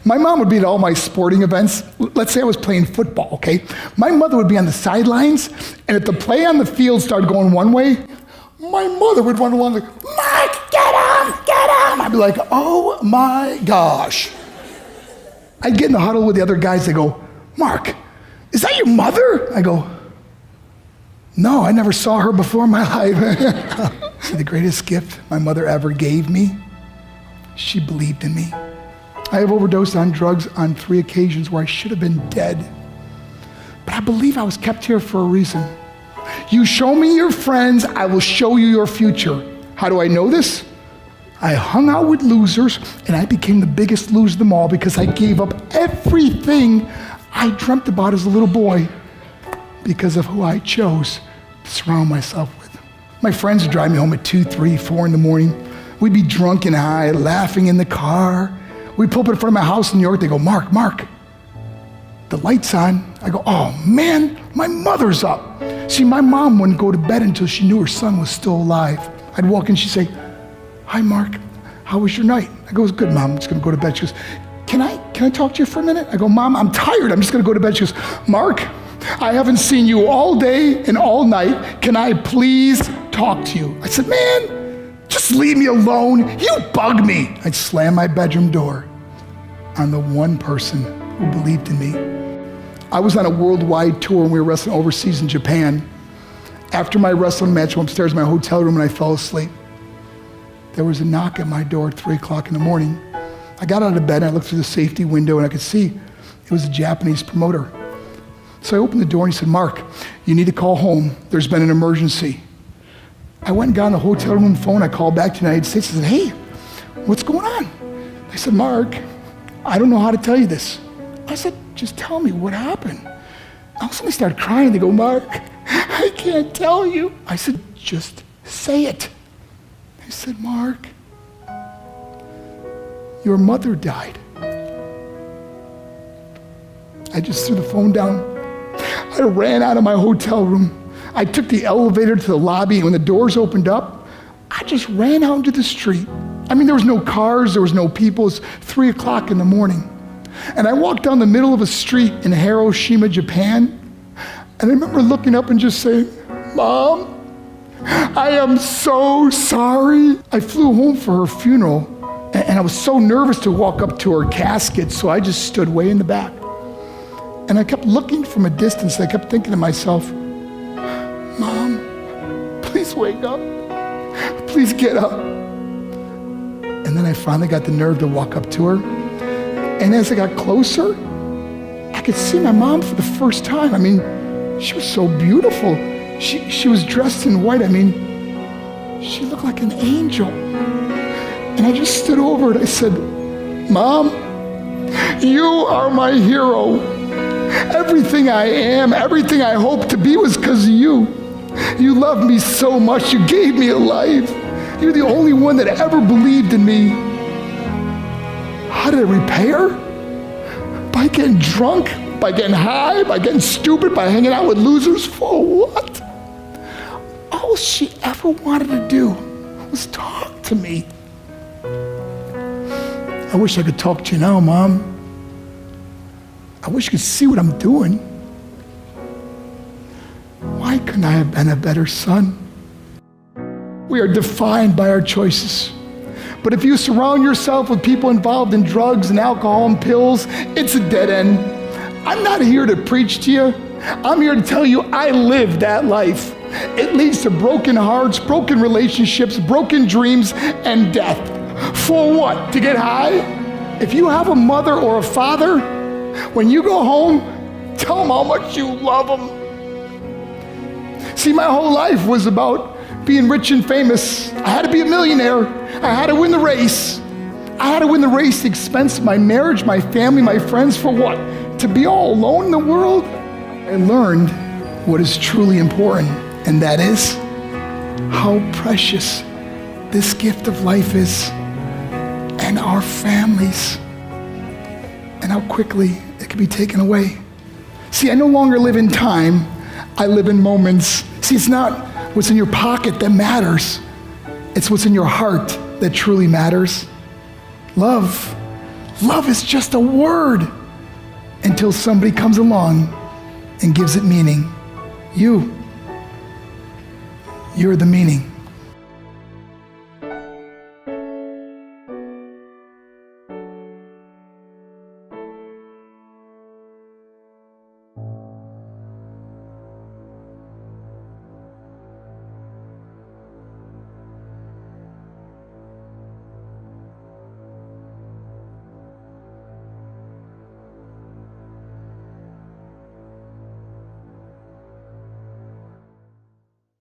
My mom would be at all my sporting events. Let's say I was playing football, okay? My mother would be on the sidelines, and if the play on the field started going one way, my mother would run along like, Mark, get him, get him. I'd be like, oh my gosh. I'd get in the huddle with the other guys. They go, Mark, is that your mother? I go, no, I never saw her before in my life. See, the greatest gift my mother ever gave me, she believed in me. I have overdosed on drugs on 3 occasions where I should have been dead. But I believe I was kept here for a reason. You show me your friends, I will show you your future. How do I know this? I hung out with losers, and I became the biggest loser of them all because I gave up everything I dreamt about as a little boy because of who I chose to surround myself with. My friends would drive me home at 2, 3, 4 in the morning. We'd be drunk and high, laughing in the car. We'd pull up in front of my house in New York. They go, Mark, the light's on. I go, oh man, my mother's up. See, my mom wouldn't go to bed until she knew her son was still alive. I'd walk in, she'd say, hi, Mark, how was your night? I go, it was good, Mom, I'm just gonna go to bed. She goes, can I talk to you for a minute? I go, Mom, I'm tired, I'm just gonna go to bed. She goes, Mark, I haven't seen you all day and all night. Can I please talk to you? I said, man, just leave me alone. You bug me. I'd slam my bedroom door on the one person who believed in me. I was on a worldwide tour and we were wrestling overseas in Japan. After my wrestling match, I went upstairs in my hotel room and I fell asleep. There was a knock at my door at 3 o'clock in the morning. I got out of bed and I looked through the safety window and I could see it was a Japanese promoter. So I opened the door and he said, Mark, you need to call home. There's been an emergency. I went and got on the hotel room phone. I called back to the United States. I said, hey, what's going on? They said, Mark, I don't know how to tell you this. I said, just tell me what happened. All of a sudden they started crying. They go, Mark, I can't tell you. I said, just say it. They said, Mark, your mother died. I just threw the phone down. I ran out of my hotel room. I took the elevator to the lobby, and when the doors opened up, I just ran out into the street. I mean, there was no cars, there was no people. It was 3 o'clock in the morning. And I walked down the middle of a street in Hiroshima, Japan, and I remember looking up and just saying, Mom, I am so sorry. I flew home for her funeral, and I was so nervous to walk up to her casket, so I just stood way in the back. And I kept looking from a distance. I kept thinking to myself, Mom, please wake up. Please get up. And then I finally got the nerve to walk up to her. And as I got closer, I could see my mom for the first time. I mean, she was so beautiful. She was dressed in white. I mean, she looked like an angel. And I just stood over and I said, Mom, you are my hero. Everything I am, everything I hope to be was because of you. You loved me so much. You gave me a life. You're the only one that ever believed in me. How did I repay her? By getting drunk, by getting high, by getting stupid, by hanging out with losers. For what? All she ever wanted to do was talk to me. I wish I could talk to you now, Mom. I wish you could see what I'm doing. Why couldn't I have been a better son? We are defined by our choices. But if you surround yourself with people involved in drugs and alcohol and pills, it's a dead end. I'm not here to preach to you. I'm here to tell you I lived that life. It leads to broken hearts, broken relationships, broken dreams, and death. For what? To get high? If you have a mother or a father, when you go home, tell them how much you love them. See, my whole life was about being rich and famous. I had to be a millionaire. I had to win the race. I had to win the race at the expense of my marriage, my family, my friends. For what? To be all alone in the world? I learned what is truly important, and that is how precious this gift of life is, and our families, and how quickly it can be taken away. See, I no longer live in time, I live in moments. See, it's not what's in your pocket that matters, it's what's in your heart that truly matters. Love Love is just a word until somebody comes along and gives it meaning. You're the meaning.